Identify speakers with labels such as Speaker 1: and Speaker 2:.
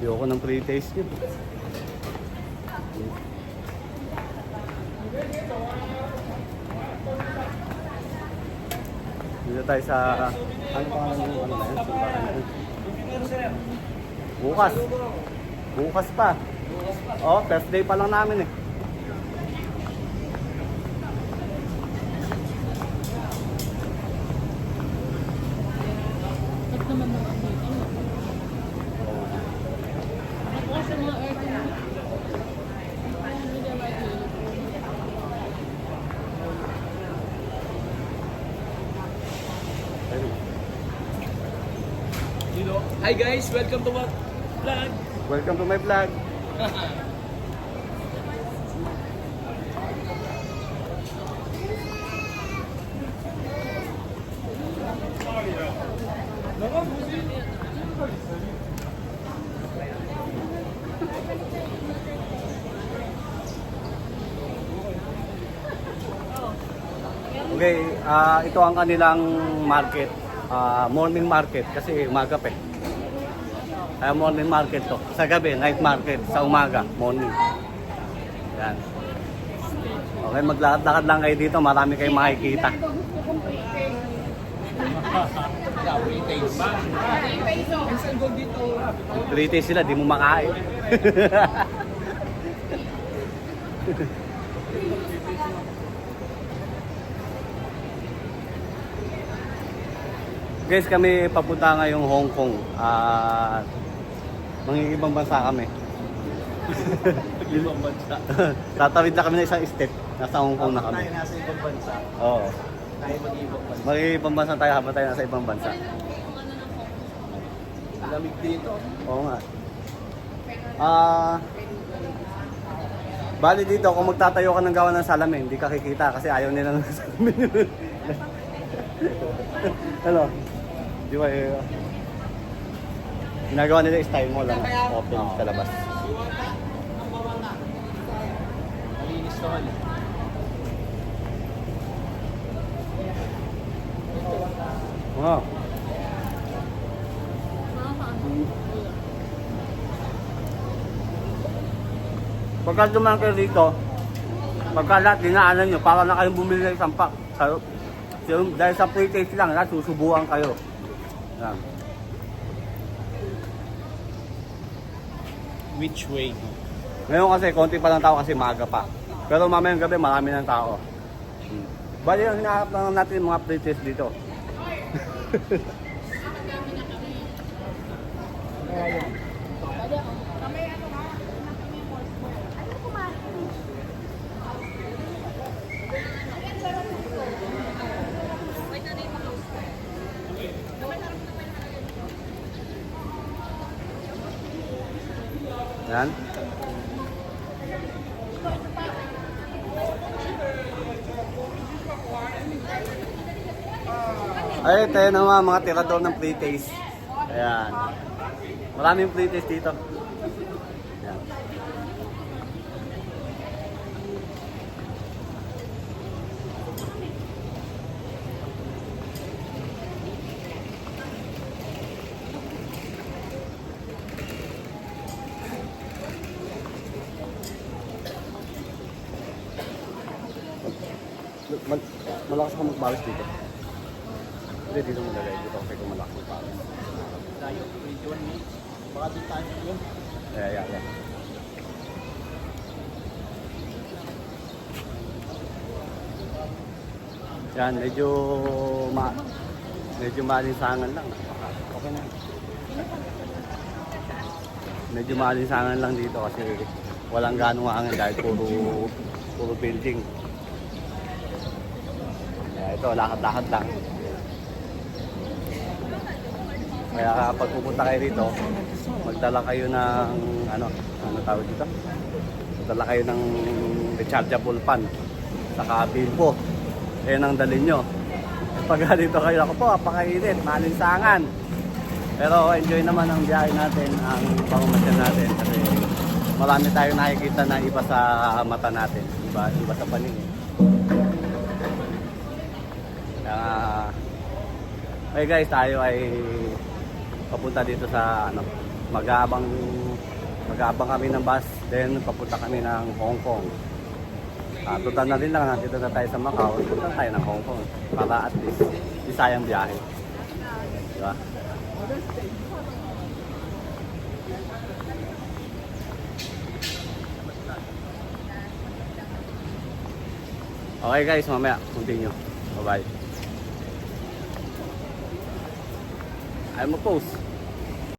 Speaker 1: Ayoko ng pre-taste nyo. Dito tayo sa... Ano pa nga yung ano na yan? Simbahan na yun. Bukas. Bukas pa. Oh, first day pa lang namin eh.
Speaker 2: Ba't naman mga amoy? Ano? Nakuha sa mga aircon. Hindi na maikilo.
Speaker 3: Hi guys, welcome to my vlog.
Speaker 1: Welcome to my vlog. Okay, ito ang kanilang market. Morning market kasi umaga pa eh. Morning market to. Sa gabi, night market. Sa umaga, morning. Yan. Okay, maglakad-lakad lang kayo dito. Marami kayong makikita. British sila, di mo makain. Guys, kami papunta ngayong Hong Kong. Mangingibang bansa kami.
Speaker 3: Ibang bansa.
Speaker 1: Tatawid na kami ng isang step. Nasa Hong Kong na kami.
Speaker 3: Tayo nasa ibang bansa.
Speaker 1: Oo.
Speaker 3: Tayo mag-ibang bansa.
Speaker 1: Mag-ibang bansa tayo habang tayo nasa ibang bansa.
Speaker 3: Lamig dito.
Speaker 1: Oo nga. Bali dito, kung magtatayo ka ng gawa ng salamin, hindi ka kikita kasi ayaw nila ng salamin yun. Hello? Di ba ginagawa nila yung style mo lang open sa labas.
Speaker 3: Malinis naman.
Speaker 1: Wow. Pagka dumaan kayo dito, pagka lahat dinaanan nyo, para na kayong bumili ng isang pack. Dahil sa pre-taste lang, susubuan kayo. Yan.
Speaker 3: Which way?
Speaker 1: Ngayon kasi, konti pa lang tao kasi maaga pa. Pero mamayang gabi, marami ng tao. Bali, ang hinahanap lang natin mga pre-taste dito. Yan. Ay, tayo naman mga tirador ng pre-taste. Ayan. Maraming pre-taste dito. Ayan. Malakas ka magbalis dito. Hindi, dito mo lagay. Dito kasi kung malakas magbalis.
Speaker 3: Tayo, 21 minutes. Baka doon tayo yun.
Speaker 1: Yeah. Yan, medyo maalinsangan lang. Okay na. Medyo maalinsangan lang dito kasi walang ganong hangin dahil puro building. Ito, lakad-lakad lang. Kaya kapag pupunta kayo dito, magdala kayo ng ano tawag dito? Magdala kayo ng rechargeable fan saka bilbo. Ayan ang dalhin nyo. Pag dito kayo, ako po, apakainit, malinsangan. Pero enjoy naman ang biyahe natin, ang pamamasyal natin kasi marami tayong nakikita na iba sa mata natin, iba sa paningin. Okay guys, tayo ay papunta dito sa ano, mag-aabang kami ng bus, then papunta kami ng Hong Kong. Total na rin lang, nandito na tayo sa Macau, punta tayo ng Hong Kong para at least di sayang biyahe. Diba? Okay guys, mamaya continue. Bye bye. I'm a post.